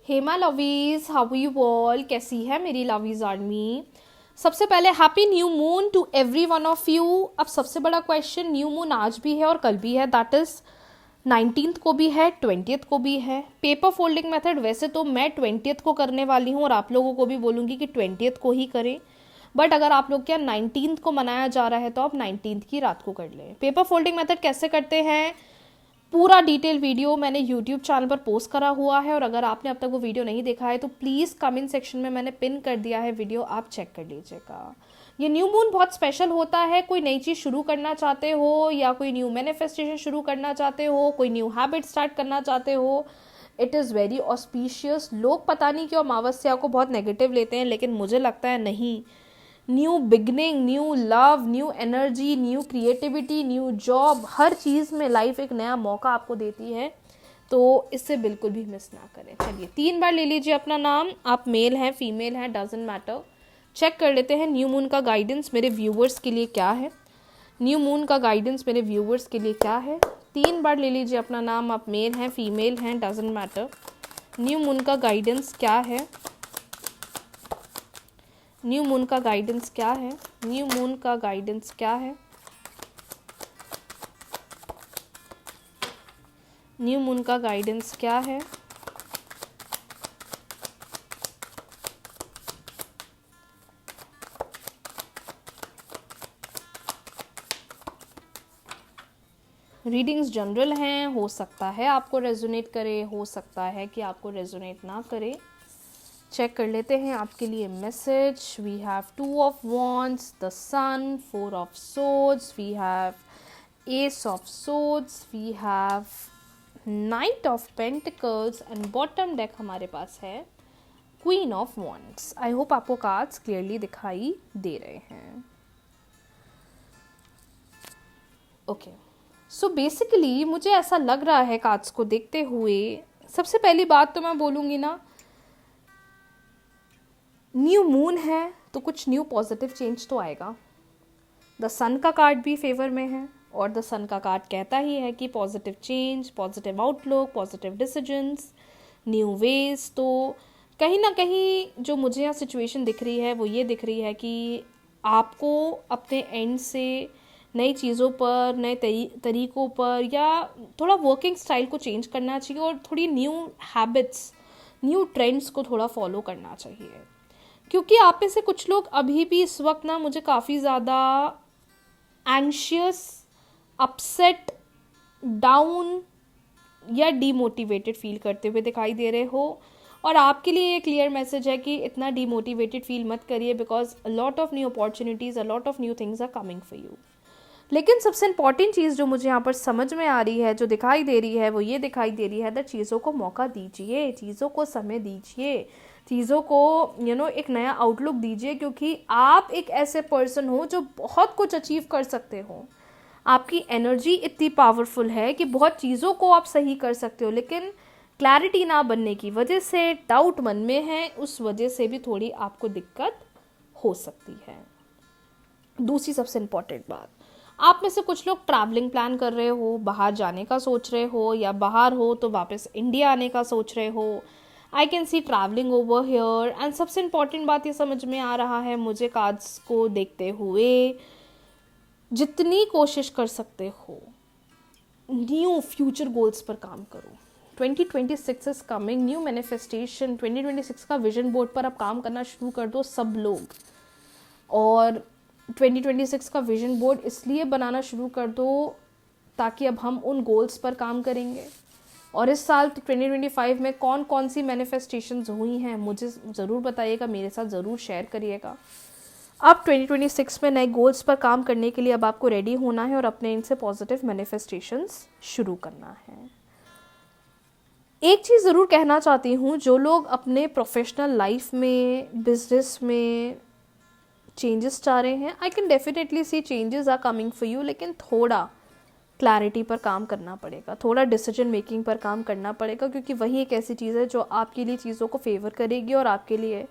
Hey my lovies, how you all? कैसी है मेरी लवीज आर्मी? सबसे पहले happy new moon to every one of you. अब सबसे बड़ा क्वेश्चन, न्यू मून आज भी है और कल भी है, दैट इज 19th को भी है, 20th को भी है। पेपर फोल्डिंग मेथड वैसे तो मैं 20th को करने वाली हूँ और आप लोगों को भी बोलूँगी कि 20th को ही करें, बट अगर आप लोग क्या 19th को मनाया जा रहा है तो आप 19th की रात को कर लें। पेपर फोल्डिंग मेथड कैसे करते हैं, पूरा डिटेल वीडियो मैंने यूट्यूब चैनल पर पोस्ट करा हुआ है, और अगर आपने अब तक वो वीडियो नहीं देखा है तो प्लीज़ कमेंट सेक्शन में मैंने पिन कर दिया है वीडियो, आप चेक कर लीजिएगा। ये न्यू मून बहुत स्पेशल होता है। कोई नई चीज़ शुरू करना चाहते हो या कोई न्यू मैनिफेस्टेशन शुरू करना चाहते हो, कोई न्यू हैबिट स्टार्ट करना चाहते हो, इट इज़ वेरी ऑस्पिशियस। लोग पता नहीं क्यों अमावस्या को बहुत नेगेटिव लेते हैं, लेकिन मुझे लगता है नहीं, new beginning, new love, new energy, new creativity, new job, हर चीज़ में लाइफ एक नया मौका आपको देती है, तो इससे बिल्कुल भी मिस ना करें। चलिए 3 बार ले लीजिए अपना नाम, आप मेल हैं फीमेल हैं डजेंट मैटर। चेक कर लेते हैं न्यू मून का गाइडेंस मेरे व्यूवर्स के लिए क्या है। न्यू मून का गाइडेंस मेरे व्यूवर्स के लिए क्या है। 3 बार ले लीजिए अपना नाम, आप मेल हैं फीमेल हैं डजेंट मैटर। न्यू मून का गाइडेंस क्या है, न्यू मून का गाइडेंस क्या है, न्यू मून का गाइडेंस क्या है, न्यू मून का गाइडेंस क्या है। रीडिंग्स जनरल हैं, हो सकता है आपको रेजोनेट करे, हो सकता है कि आपको रेजोनेट ना करे। चेक कर लेते हैं आपके लिए message. We have 2 of wands, the sun, 4 of swords, we have ace of swords, we have knight of pentacles and bottom deck हमारे पास है queen of wands. I hope आपको कार्ड्स क्लियरली दिखाई दे रहे हैं। ओके, सो बेसिकली मुझे ऐसा लग रहा है कार्ड्स को देखते हुए, सबसे पहली बात तो मैं बोलूँगी ना, न्यू मून है तो कुछ न्यू पॉजिटिव चेंज तो आएगा। द सन का कार्ड भी फेवर में है, और द सन का कार्ड कहता ही है कि positive change, positive outlook, positive decisions, new ways. तो कहीं ना कहीं जो मुझे यहाँ सिचुएशन दिख रही है वो ये दिख रही है कि आपको अपने एंड से नई चीज़ों पर, नए तरीक़ों पर, या थोड़ा वर्किंग स्टाइल को चेंज करना चाहिए, और थोड़ी न्यू हैबिट्स, न्यू ट्रेंड्स को थोड़ा फॉलो करना चाहिए। क्योंकि आप में से कुछ लोग अभी भी इस वक्त ना मुझे काफ़ी ज़्यादा एंशियस, अपसेट, डाउन या डीमोटिवेटेड फील करते हुए दिखाई दे रहे हो, और आपके लिए ये क्लियर मैसेज है कि इतना डीमोटिवेटेड फील मत करिए, because a lot of new opportunities, a lot of new things are coming for you. लेकिन सबसे इंपॉर्टेंट चीज़ जो मुझे यहाँ पर समझ में आ रही है, जो दिखाई दे रही है, वो ये दिखाई दे रही है दैट चीज़ों को मौका दीजिए, चीज़ों को समय दीजिए, चीज़ों को एक नया आउटलुक दीजिए, क्योंकि आप एक ऐसे पर्सन हो जो बहुत कुछ अचीव कर सकते हो। आपकी एनर्जी इतनी पावरफुल है कि बहुत चीज़ों को आप सही कर सकते हो, लेकिन क्लैरिटी ना बनने की वजह से, डाउट मन में है, उस वजह से भी थोड़ी आपको दिक्कत हो सकती है। दूसरी सबसे इम्पॉर्टेंट बात, आप में से कुछ लोग ट्रैवलिंग प्लान कर रहे हो, बाहर जाने का सोच रहे हो, या बाहर हो तो वापस इंडिया आने का सोच रहे हो। I can see travelling over here. And सबसे इम्पॉर्टेंट बात ये समझ में आ रहा है मुझे कार्ड्स को देखते हुए, जितनी कोशिश कर सकते हो न्यू फ्यूचर गोल्स पर काम करो। 2026 इज कमिंग, न्यू मैनिफेस्टेशन, 2026 का विजन बोर्ड पर अब काम करना शुरू कर दो सब लोग। और 2026 का विजन बोर्ड इसलिए बनाना शुरू कर दो ताकि अब हम उन गोल्स पर काम करेंगे। और इस साल 2025 में कौन कौन सी मैनिफेस्टेशंस हुई हैं मुझे ज़रूर बताइएगा, मेरे साथ ज़रूर शेयर करिएगा। अब 2026 में नए गोल्स पर काम करने के लिए अब आपको रेडी होना है और अपने इनसे पॉजिटिव मैनिफेस्टेशंस शुरू करना है। एक चीज़ ज़रूर कहना चाहती हूँ, जो लोग अपने प्रोफेशनल लाइफ में, बिजनेस में चेंजेस चाह रहे हैं, I can definitely see changes are coming for you, लेकिन थोड़ा क्लैरिटी पर काम करना पड़ेगा, थोड़ा डिसीजन मेकिंग पर काम करना पड़ेगा, क्योंकि वही एक ऐसी चीज़ है जो आपके लिए चीज़ों को फेवर करेगी और आपके लिए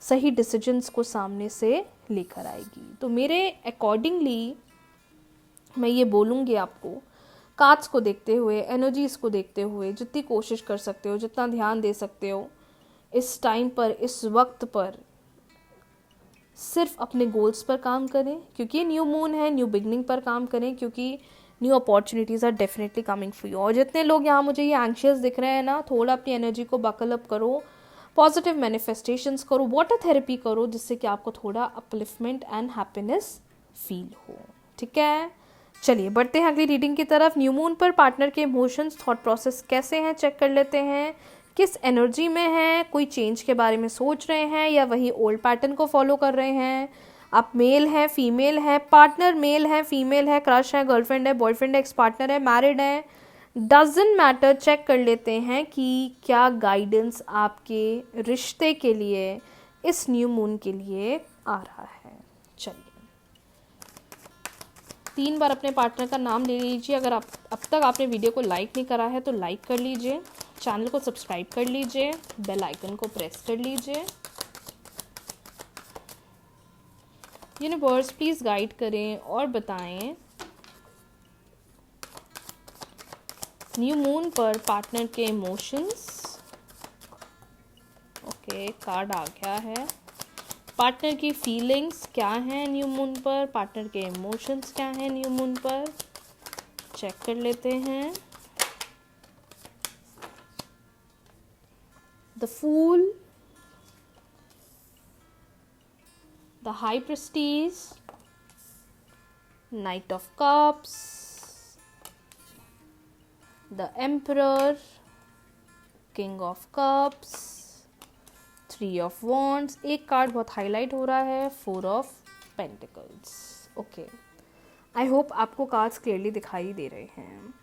सही डिसीजंस को सामने से लेकर आएगी। तो मेरे अकॉर्डिंगली मैं ये बोलूँगी आपको, कार्ड्स को देखते हुए, एनर्जीज़ को देखते हुए, जितनी कोशिश कर सकते हो, जितना ध्यान दे सकते हो, इस टाइम पर, इस वक्त पर सिर्फ अपने गोल्स पर काम करें, क्योंकि न्यू मून है, न्यू बिगनिंग पर काम करें, क्योंकि new opportunities are definitely coming for you. और जितने लोग यहाँ मुझे ये एंग्शियस दिख रहे हैं ना, थोड़ा अपनी एनर्जी को बकल अप करो, पॉजिटिव मैनिफेस्टेशंस करो, वाटर थेरेपी करो, जिससे कि आपको थोड़ा अपलिफ्टमेंट एंड हैप्पीनेस फील हो। ठीक है, चलिए बढ़ते हैं अगली रीडिंग की तरफ। न्यू मून पर पार्टनर के इमोशंस, थॉट प्रोसेस कैसे हैं, चेक कर लेते हैं। किस एनर्जी में हैं, कोई चेंज के बारे में सोच रहे हैं या वही ओल्ड पैटर्न को फॉलो कर रहे हैं। आप मेल हैं, फीमेल है, पार्टनर मेल है, फीमेल है, क्रश है, गर्लफ्रेंड है, बॉयफ्रेंड है, एक्स पार्टनर है, मैरिड है, डजंट मैटर। चेक कर लेते हैं कि क्या गाइडेंस आपके रिश्ते के लिए इस न्यू मून के लिए आ रहा है। चलिए 3 बार अपने पार्टनर का नाम ले लीजिए। अगर आप अब तक आपने वीडियो को लाइक नहीं करा है तो लाइक कर लीजिए, चैनल को सब्सक्राइब कर लीजिए, बेल आइकन को प्रेस कर लीजिए। यूनिवर्स प्लीज़ गाइड करें और बताएं न्यू मून पर पार्टनर के इमोशंस। ओके, कार्ड आ गया है। पार्टनर की फीलिंग्स क्या हैं न्यू मून पर, पार्टनर के इमोशंस क्या हैं न्यू मून पर, चेक कर लेते हैं। The fool, the high priestess, knight of cups, the emperor, king of cups, 3 of wands. एक कार्ड बहुत हाईलाइट हो रहा है, 4 of pentacles. Okay, I hope आपको कार्ड्स क्लियरली दिखाई दे रहे हैं।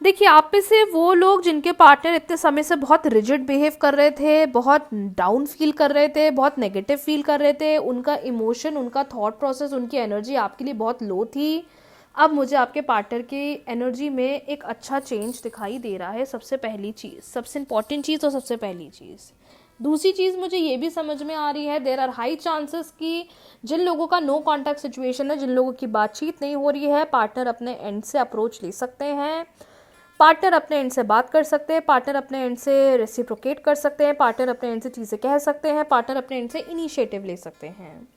देखिए, आप में से वो लोग जिनके पार्टनर इतने समय से बहुत रिजिड बिहेव कर रहे थे, बहुत डाउन फील कर रहे थे, बहुत नेगेटिव फील कर रहे थे, उनका इमोशन, उनका थॉट प्रोसेस, उनकी एनर्जी आपके लिए बहुत लो थी। अब मुझे आपके पार्टनर की एनर्जी में एक अच्छा चेंज दिखाई दे रहा है। सबसे पहली चीज़, सबसे इम्पॉर्टेंट चीज़ और सबसे पहली चीज़। दूसरी चीज़ मुझे ये भी समझ में आ रही है, देयर आर हाई चांसेस कि जिन लोगों का नो कॉन्टैक्ट सिचुएशन है, जिन लोगों की बातचीत नहीं हो रही है, पार्टनर अपने एंड से अप्रोच ले सकते हैं, पार्टनर अपने एंड से बात कर सकते हैं, पार्टनर अपने एंड से रेसिप्रोकेट कर सकते हैं, पार्टनर अपने एंड से चीज़ें कह सकते हैं, पार्टनर अपने एंड से इनिशिएटिव ले सकते हैं।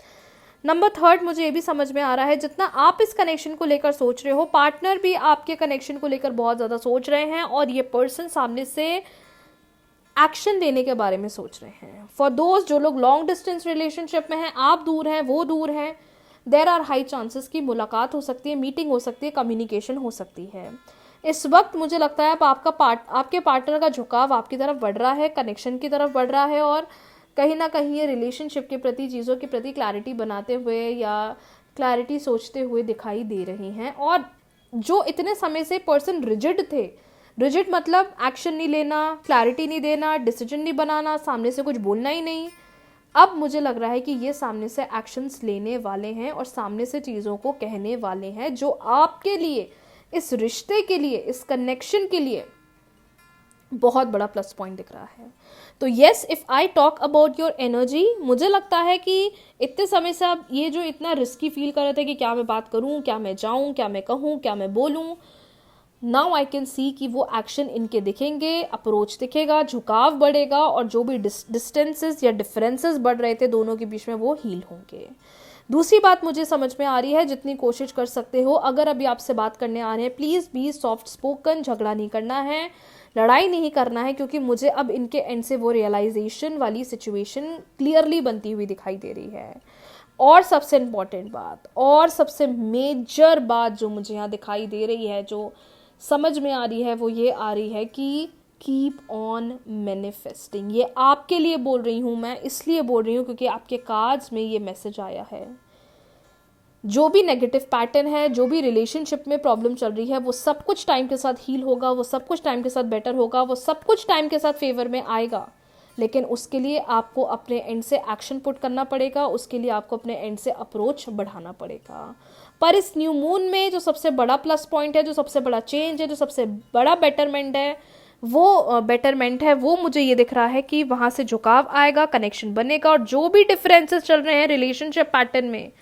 नंबर 3 मुझे ये भी समझ में आ रहा है, जितना आप इस कनेक्शन को लेकर सोच रहे हो, पार्टनर भी आपके कनेक्शन को लेकर बहुत ज़्यादा सोच रहे हैं और ये पर्सन सामने से एक्शन लेने के बारे में सोच रहे हैं। फॉर दोस्त जो लोग लॉन्ग डिस्टेंस रिलेशनशिप में हैं, आप दूर हैं, वो दूर हैं, देयर आर हाई चांसेस की मुलाकात हो सकती है, मीटिंग हो सकती है, कम्युनिकेशन हो सकती है। इस वक्त मुझे लगता है आपके पार्टनर का झुकाव आपकी तरफ बढ़ रहा है, कनेक्शन की तरफ बढ़ रहा है और कहीं ना कहीं ये रिलेशनशिप के प्रति, चीज़ों के प्रति क्लैरिटी बनाते हुए या क्लैरिटी सोचते हुए दिखाई दे रही हैं। और जो इतने समय से पर्सन रिजिड थे, रिजिड मतलब एक्शन नहीं लेना, क्लैरिटी नहीं देना, डिसीजन नहीं बनाना, सामने से कुछ बोलना ही नहीं, अब मुझे लग रहा है कि ये सामने से एक्शंस लेने वाले हैं और सामने से चीज़ों को कहने वाले हैं, जो आपके लिए, इस रिश्ते के लिए, इस कनेक्शन के लिए बहुत बड़ा प्लस पॉइंट दिख रहा है। तो yes, if I talk about your energy, मुझे लगता है कि इतने समय से आप ये जो इतना रिस्की फील कर रहे थे कि क्या मैं बात करूं, क्या मैं जाऊं, क्या मैं कहूं, क्या मैं बोलूं, नाउ आई कैन सी कि वो एक्शन इनके दिखेंगे, अप्रोच दिखेगा, झुकाव बढ़ेगा और जो भी डिस्टेंसेस या डिफरेंसेस बढ़ रहे थे दोनों के बीच में, वो हील होंगे। दूसरी बात मुझे समझ में आ रही है, जितनी कोशिश कर सकते हो, अगर अभी आपसे बात करने आ रहे हैं, प्लीज़ बी सॉफ्ट स्पोकन, झगड़ा नहीं करना है, लड़ाई नहीं करना है, क्योंकि मुझे अब इनके एंड से वो रियलाइजेशन वाली सिचुएशन क्लियरली बनती हुई दिखाई दे रही है। और सबसे इम्पॉर्टेंट बात और सबसे मेजर बात जो मुझे यहाँ दिखाई दे रही है, जो समझ में आ रही है, वो ये आ रही है कि कीप ऑन मैनिफेस्टिंग। ये आपके लिए बोल रही हूँ मैं, इसलिए बोल रही हूँ क्योंकि आपके कार्ड्स में ये मैसेज आया है। जो भी नेगेटिव पैटर्न है, जो भी रिलेशनशिप में प्रॉब्लम चल रही है, वो सब कुछ टाइम के साथ हील होगा, वो सब कुछ टाइम के साथ बेटर होगा, वो सब कुछ टाइम के साथ फेवर में आएगा। लेकिन उसके लिए आपको अपने एंड से एक्शन पुट करना पड़ेगा, उसके लिए आपको अपने एंड से अप्रोच बढ़ाना पड़ेगा। पर इस न्यू मून में जो सबसे बड़ा प्लस पॉइंट है, जो सबसे बड़ा चेंज है, जो सबसे बड़ा बेटरमेंट है, वो मुझे ये दिख रहा है कि वहाँ से झुकाव आएगा, कनेक्शन बनेगा और जो भी डिफरेंसेस चल रहे हैं रिलेशनशिप पैटर्न में,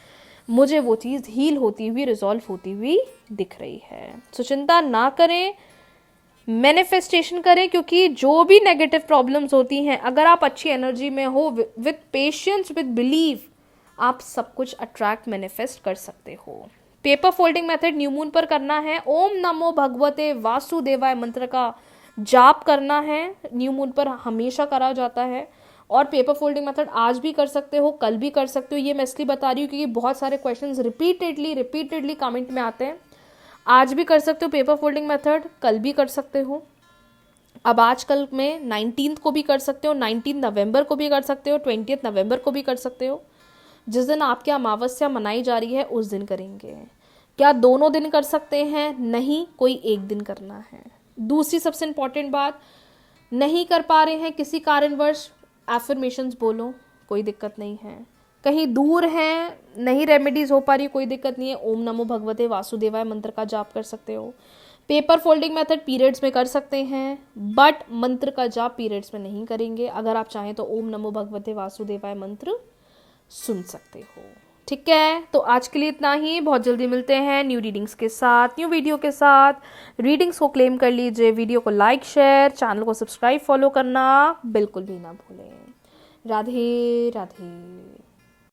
मुझे वो चीज़ हील होती हुई, रिजॉल्व होती हुई दिख रही है। सो चिंता ना करें, मैनिफेस्टेशन करें, क्योंकि जो भी नेगेटिव प्रॉब्लम्स होती हैं, अगर आप अच्छी एनर्जी में हो, विद पेशेंस, विद बिलीव, आप सब कुछ अट्रैक्ट मैनिफेस्ट कर सकते हो। Paper folding method new moon पर करना है। ओम नमो भगवते वासुदेवाय मंत्र का जाप करना है, न्यू मून पर हमेशा करा जाता है। और पेपर फोल्डिंग मेथड आज भी कर सकते हो, कल भी कर सकते हो। ये मैं इसलिए बता रही हूँ क्योंकि बहुत सारे क्वेश्चंस रिपीटेडली कमेंट में आते हैं। आज भी कर सकते हो पेपर फोल्डिंग मेथड, कल भी कर सकते हो। अब आजकल में 19 को भी कर सकते हो, 19 नवंबर को भी कर सकते हो, 20 नवंबर को भी कर सकते हो। जिस दिन आपकी अमावस्या मनाई जा रही है उस दिन करेंगे। क्या दोनों दिन कर सकते हैं? नहीं, कोई एक दिन करना है। दूसरी सबसे इंपॉर्टेंट बात, नहीं कर पा रहे हैं किसी कारणवश, एफर्मेशंस बोलो, कोई दिक्कत नहीं है। कहीं दूर हैं, नहीं रेमेडीज हो पा रही, कोई दिक्कत नहीं है, ओम नमो भगवते वासुदेवाय मंत्र का जाप कर सकते हो। पेपर फोल्डिंग मेथड पीरियड्स में कर सकते हैं, बट मंत्र का जाप पीरियड्स में नहीं करेंगे। अगर आप चाहें तो ओम नमो भगवते वासुदेवाय मंत्र सुन सकते हो। ठीक है, तो आज के लिए इतना ही। बहुत जल्दी मिलते हैं न्यू रीडिंग्स के साथ, न्यू वीडियो के साथ। रीडिंग्स को क्लेम कर लीजिए, वीडियो को लाइक, शेयर, चैनल को सब्सक्राइब, फॉलो करना बिल्कुल भी ना भूलें। राधे राधे।